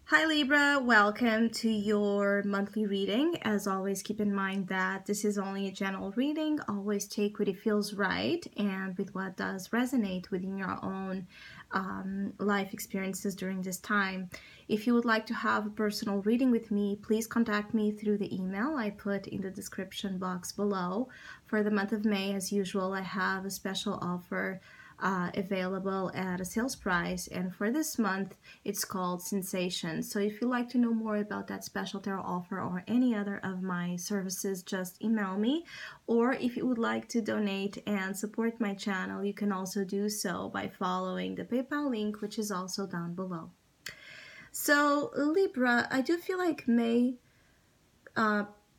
Hi Libra, welcome to your monthly reading. As always, keep in mind that this is only a general reading. Always take what it feels right and with what does resonate within your own life experiences during this time. If you would like to have a personal reading with me, please contact me through the email I put in the description box below. For the month of May, as usual, I have a special offer available at a sales price, and for this month it's called Sensation. So if you'd like to know more about that special tarot offer or any other of my services, just email me. Or if you would like to donate and support my channel, you can also do so by following the PayPal link, which is also down below. So Libra, I do feel like May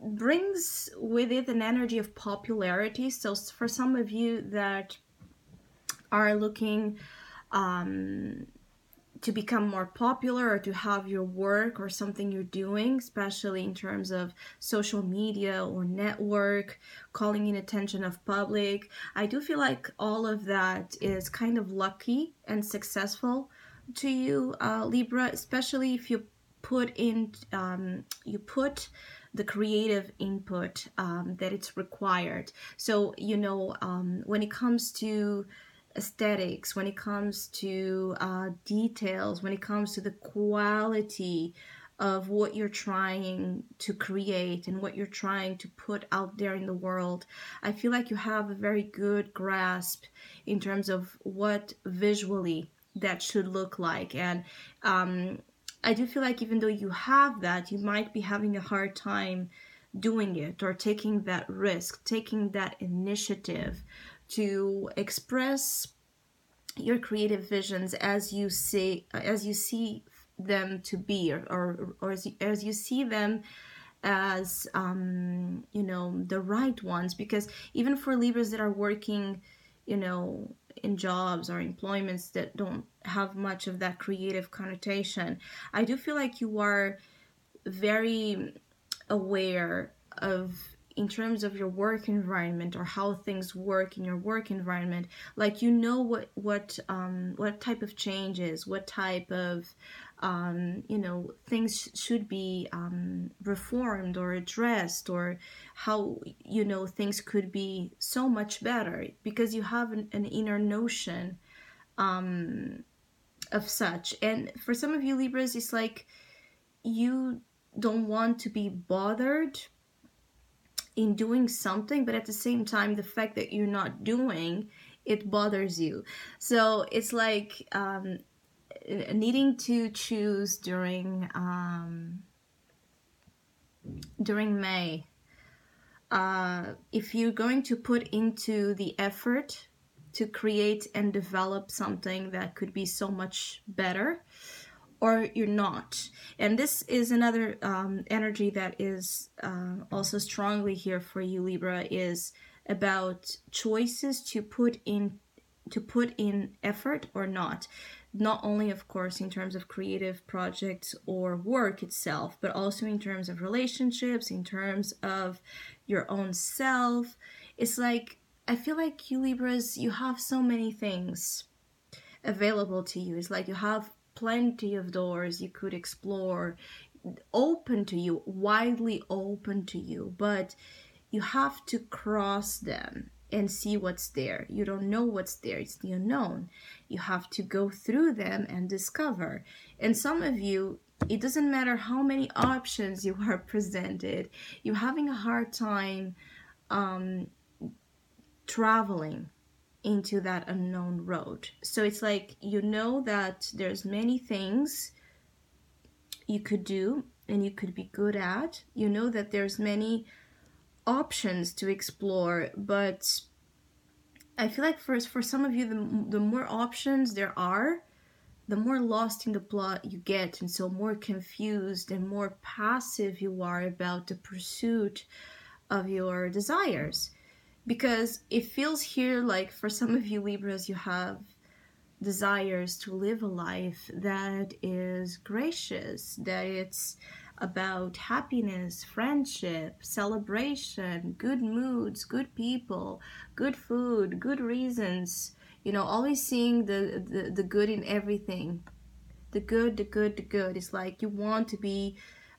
brings with it an energy of popularity. So for some of you that are looking to become more popular or to have your work or something you're doing, especially in terms of social media or network, calling in attention of public, I do feel like all of that is kind of lucky and successful to you, Libra, especially if you put in the creative input that it's required. So when it comes to aesthetics, when it comes to details, when it comes to the quality of what you're trying to create and what you're trying to put out there in the world, I feel like you have a very good grasp in terms of what visually that should look like. And I do feel like even though you have that, you might be having a hard time doing it or taking that risk, taking that initiative to express your creative visions as you see them to be, or as you see them as the right ones. Because even for Libras that are working in jobs or employments that don't have much of that creative connotation, I do feel like you are very aware of, in terms of your work environment or how things work in your work environment, like what type of changes, what type of things should be reformed or addressed, or how things could be so much better, because you have an inner notion of such. And for some of you Libras, it's like you don't want to be bothered in doing something, but at the same time the fact that you're not doing it bothers you. So it's like needing to choose during May, if you're going to put into the effort to create and develop something that could be so much better, or you're not. And this is another energy that is also strongly here for you, Libra, is about choices to put in effort or not. Not only, of course, in terms of creative projects or work itself, but also in terms of relationships, in terms of your own self. It's like, I feel like you Libras, you have so many things available to you. It's like you have plenty of doors you could explore, open to you, widely open to you, but you have to cross them and see what's there. You don't know what's there, it's the unknown. You have to go through them and discover. And some of you, it doesn't matter how many options you are presented, you're having a hard time traveling into that unknown road. So it's like, that there's many things you could do and you could be good at. That there's many options to explore, but I feel like for some of you, the more options there are, the more lost in the plot you get, and so more confused and more passive you are about the pursuit of your desires. Because it feels here like for some of you Libras, you have desires to live a life that is gracious, that it's about happiness, friendship, celebration, good moods, good people, good food, good reasons, always seeing the good in everything. The good, the good, the good. It's like you want to be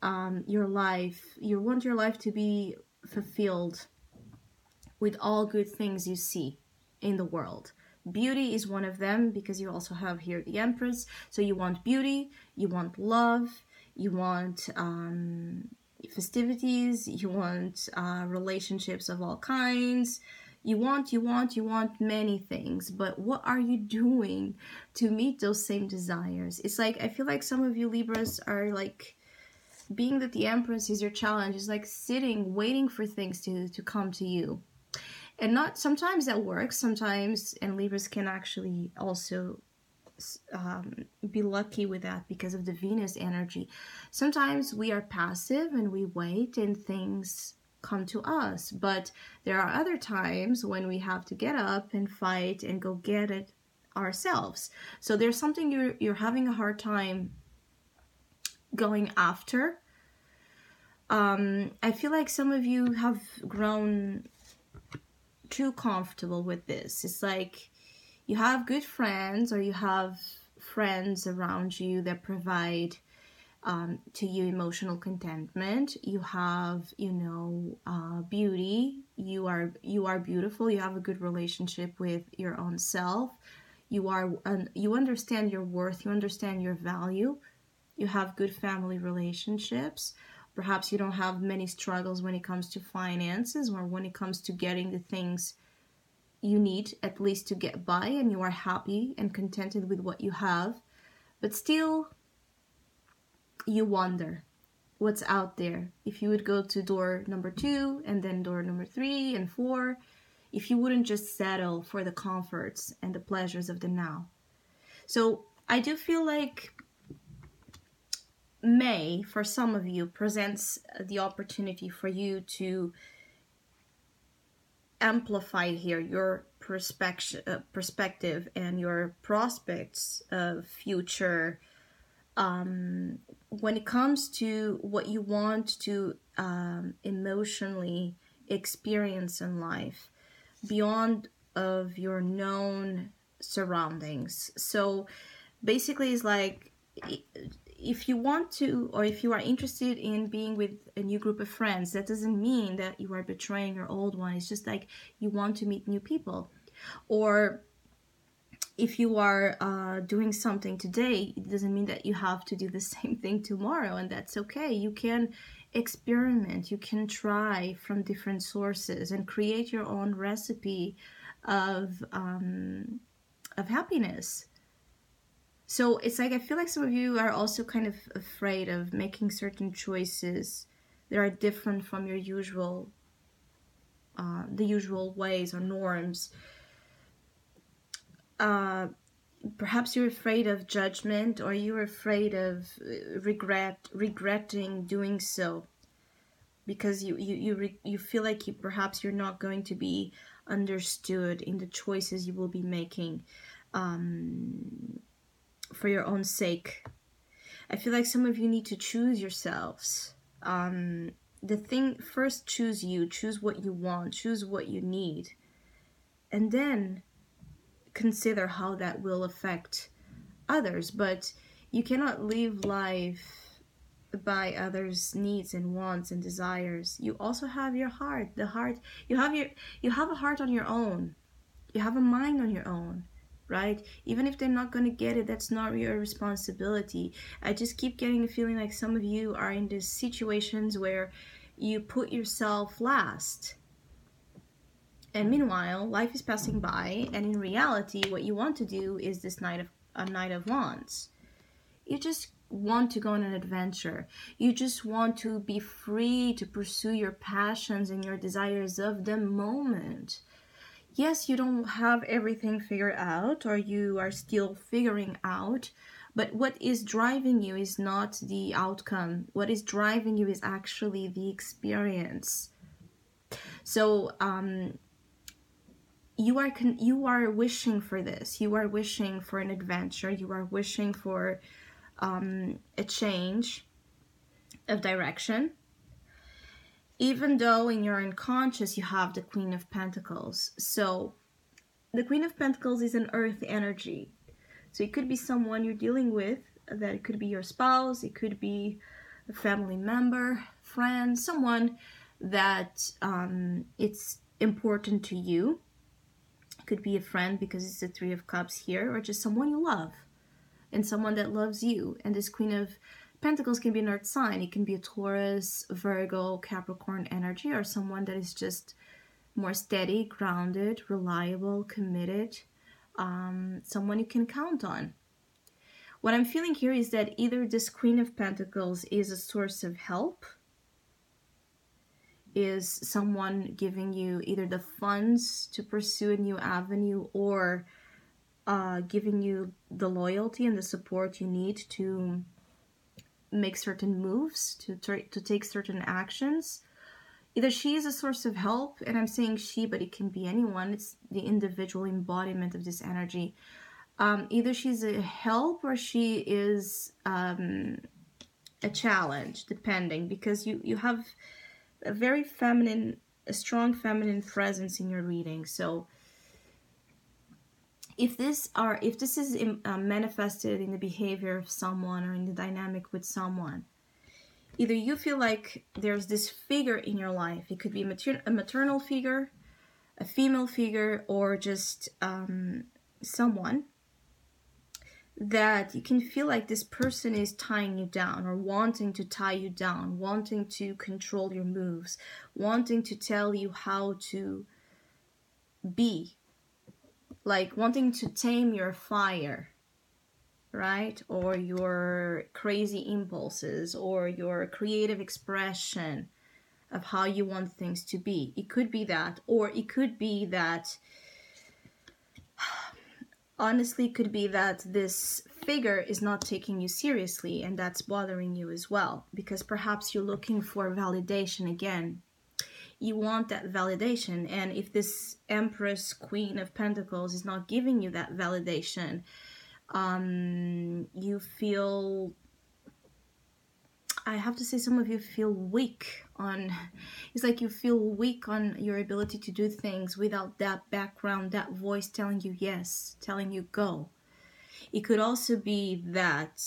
you want your life to be fulfilled with all good things you see in the world. Beauty is one of them, because you also have here the Empress. So you want beauty, you want love, you want festivities, you want relationships of all kinds. You want many things, but what are you doing to meet those same desires? It's like, I feel like some of you Libras are like, being that the Empress is your challenge, is like sitting, waiting for things to come to you. And not, sometimes that works, sometimes, and Libras can actually also be lucky with that because of the Venus energy. Sometimes we are passive and we wait and things come to us, but there are other times when we have to get up and fight and go get it ourselves. So there's something you're having a hard time going after. I feel like some of you have grown too comfortable with this. It's like you have good friends, or you have friends around you that provide to you emotional contentment. You have, beauty. You are beautiful. You have a good relationship with your own self. You understand your worth. You understand your value. You have good family relationships. Perhaps you don't have many struggles when it comes to finances, or when it comes to getting the things you need, at least to get by, and you are happy and contented with what you have. But still, you wonder what's out there. If you would go to door number 2 and then door number 3 and 4, if you wouldn't just settle for the comforts and the pleasures of the now. So I do feel like May, for some of you, presents the opportunity for you to amplify here your perspective and your prospects of future when it comes to what you want to emotionally experience in life beyond of your known surroundings. So basically, it's like, if you want to, or if you are interested in being with a new group of friends, that doesn't mean that you are betraying your old one. It's just like you want to meet new people. Or if you are doing something today, it doesn't mean that you have to do the same thing tomorrow, and that's okay. You can experiment, you can try from different sources and create your own recipe of happiness. So it's like, I feel like some of you are also kind of afraid of making certain choices that are different from your usual, the usual ways or norms. Perhaps you're afraid of judgment, or you're afraid of regretting doing so, because you feel like perhaps you're not going to be understood in the choices you will be making. For your own sake. I feel like some of you need to choose yourselves. First, choose you, choose what you want, choose what you need, and then consider how that will affect others. But you cannot live life by others' needs and wants and desires. You also have your heart. You have a heart on your own. You have a mind on your own. Right? Even if they're not going to get it, that's not your responsibility. I just keep getting a feeling like some of you are in these situations where you put yourself last. And meanwhile, life is passing by, and in reality, what you want to do is this Knight of Wands. You just want to go on an adventure. You just want to be free to pursue your passions and your desires of the moment. Yes, you don't have everything figured out, or you are still figuring out, but what is driving you is not the outcome. What is driving you is actually the experience. So you are wishing for this. You are wishing for an adventure. You are wishing for a change of direction. Even though in your unconscious you have the Queen of Pentacles. So the Queen of Pentacles is an earth energy. So it could be someone you're dealing with that it could be your spouse, it could be a family member, friend, someone that it's important to you. It could be a friend because it's the Three of Cups here, or just someone you love and someone that loves you. And this Queen of Pentacles can be an earth sign. It can be a Taurus, Virgo, Capricorn energy, or someone that is just more steady, grounded, reliable, committed, someone you can count on. What I'm feeling here is that either this Queen of Pentacles is a source of help, is someone giving you either the funds to pursue a new avenue, or giving you the loyalty and the support you need to make certain moves, to take certain actions. Either she is a source of help, and I'm saying she, but it can be anyone. It's the individual embodiment of this energy. Either she's a help or she is a challenge, depending, because you have a very feminine, a strong feminine presence in your reading. So if this is manifested in the behavior of someone or in the dynamic with someone, either you feel like there's this figure in your life. It could be a maternal figure, a female figure, or just someone that you can feel like this person is tying you down, or wanting to tie you down, wanting to control your moves, wanting to tell you how to be, like wanting to tame your fire, right? Or your crazy impulses, or your creative expression of how you want things to be. It could be that, or it could be that, honestly, it could be that this figure is not taking you seriously, and that's bothering you as well, because perhaps you're looking for validation again. You want that validation, and if this Empress, Queen of Pentacles, is not giving you that validation, you feel, I have to say, some of you feel weak on, it's like you feel weak on your ability to do things without that background, that voice telling you yes, telling you go. It could also be that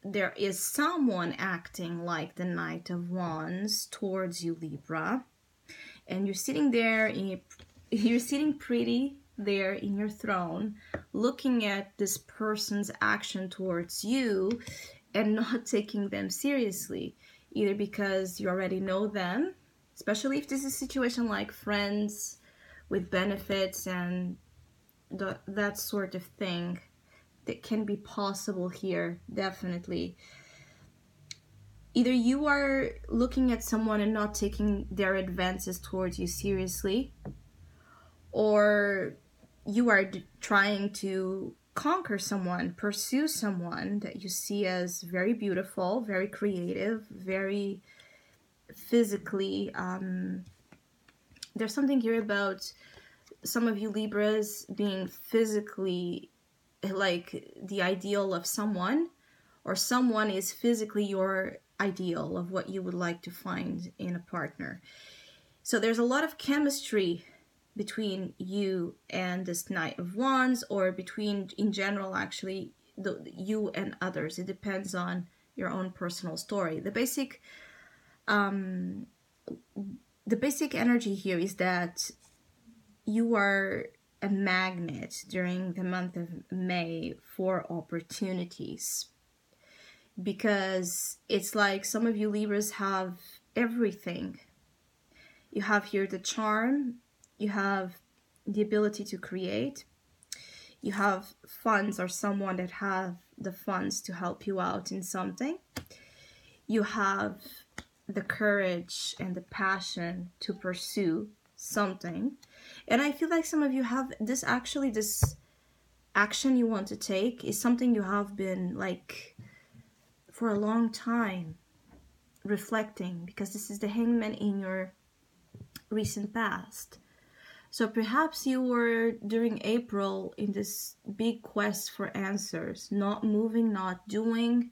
there is someone acting like the Knight of Wands towards you, Libra, and you're sitting there, you're sitting pretty there in your throne, looking at this person's action towards you and not taking them seriously, either because you already know them, especially if this is a situation like friends with benefits and that sort of thing. That can be possible here, definitely. Either you are looking at someone and not taking their advances towards you seriously, or you are trying to conquer someone, pursue someone that you see as very beautiful, very creative, very physically. There's something here about some of you Libras being physically like the ideal of someone, or someone is physically your ideal of what you would like to find in a partner. So there's a lot of chemistry between you and this Knight of Wands, or between, in general, actually, you and others. It depends on your own personal story. The basic energy here is that you are a magnet during the month of May for opportunities, because it's like some of you Libras have everything. You have here the charm, you have the ability to create, you have funds, or someone that have the funds to help you out in something, you have the courage and the passion to pursue something. And I feel like some of you have this, actually, this action you want to take is something you have been, like, for a long time reflecting, because this is the Hangman in your recent past. So perhaps you were, during April, in this big quest for answers, not moving, not doing,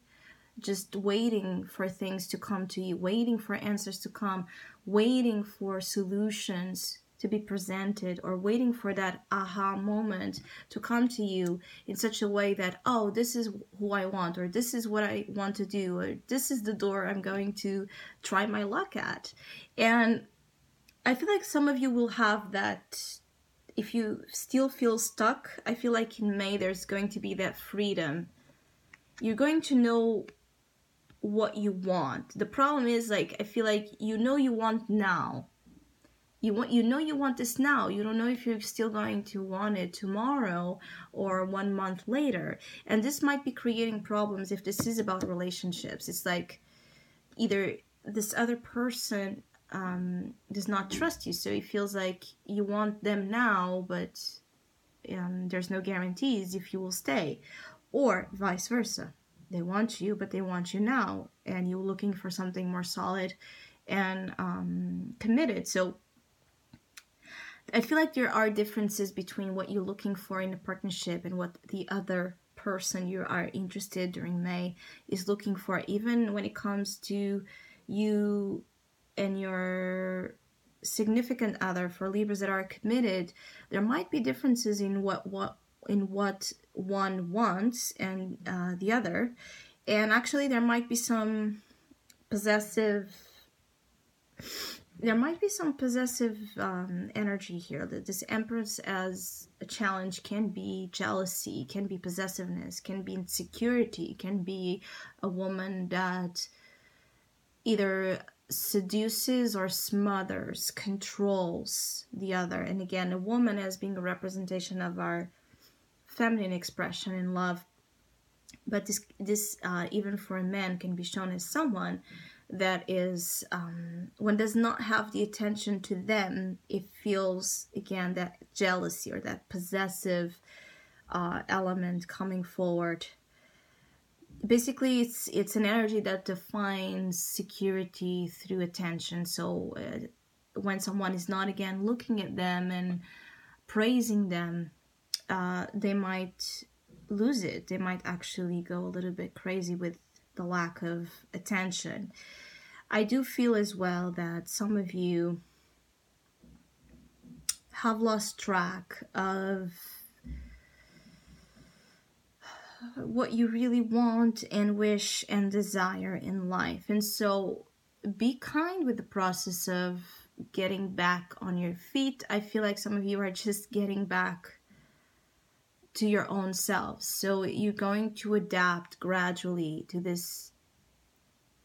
just waiting for things to come to you, waiting for answers to come, waiting for solutions to be presented, or waiting for that aha moment to come to you in such a way that, oh, this is who I want, or this is what I want to do, or this is the door I'm going to try my luck at. And I feel like some of you will have that. If you still feel stuck, I feel like in May there's going to be that freedom. You're going to know what you want. The problem is, like, I feel like you want now. You want this now. You don't know if you're still going to want it tomorrow or 1 month later. And this might be creating problems if this is about relationships. It's like either this other person does not trust you, so it feels like you want them now, but there's no guarantees if you will stay, or vice versa. They want you, but they want you now, and you're looking for something more solid and committed. So I feel like there are differences between what you're looking for in a partnership and what the other person you are interested during May is looking for, even when it comes to you and your significant other. For Libras that are committed, there might be differences in what one wants and the other, and actually there might be some possessive energy here. That this Empress as a challenge can be jealousy, can be possessiveness, can be insecurity, can be a woman that either seduces or smothers, controls the other. And again, a woman as being a representation of our feminine expression in love. But this even for a man can be shown as someone that is, when does not have the attention to them, it feels again that jealousy or that possessive element coming forward. Basically, it's an energy that defines security through attention. So when someone is not again looking at them and praising them, they might lose it. They might actually go a little bit crazy with the lack of attention. I do feel as well that some of you have lost track of what you really want and wish and desire in life. And so be kind with the process of getting back on your feet. I feel like some of you are just getting back to your own selves. So you're going to adapt gradually to this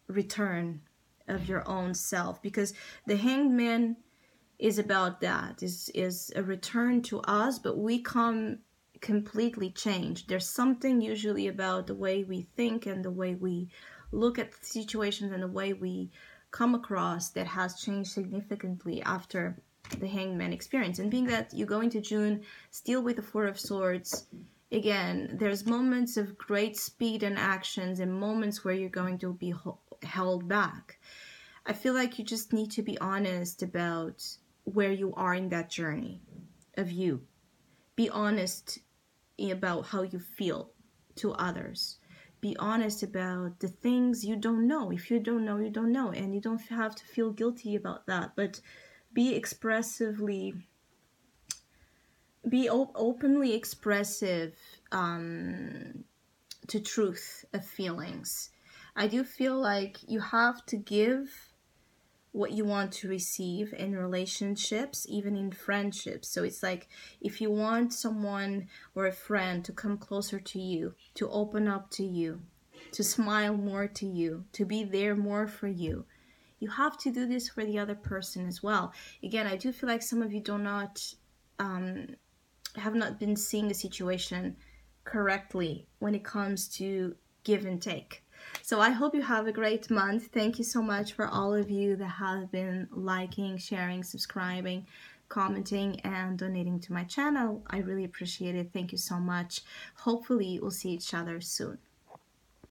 return of your own self, because the Hanged Man is about that, is a return to us, but we come completely changed. There's something usually about the way we think and the way we look at situations and the way we come across that has changed significantly after the Hanged Man experience. And being that you go into June still with the Four of Swords, again, there's moments of great speed and actions and moments where you're going to be held back. I feel like you just need to be honest about where you are in that journey of you. Be honest about how you feel to others. Be honest about the things you don't know. If you don't know, you don't know, and you don't have to feel guilty about that, but be openly expressive to truth of feelings. I do feel like you have to give what you want to receive in relationships, even in friendships. So it's like, if you want someone or a friend to come closer to you, to open up to you, to smile more to you, to be there more for you, you have to do this for the other person as well. Again, I do feel like some of you have not been seeing the situation correctly when it comes to give and take. So I hope you have a great month. Thank you so much for all of you that have been liking, sharing, subscribing, commenting, and donating to my channel. I really appreciate it. Thank you so much. Hopefully we'll see each other soon.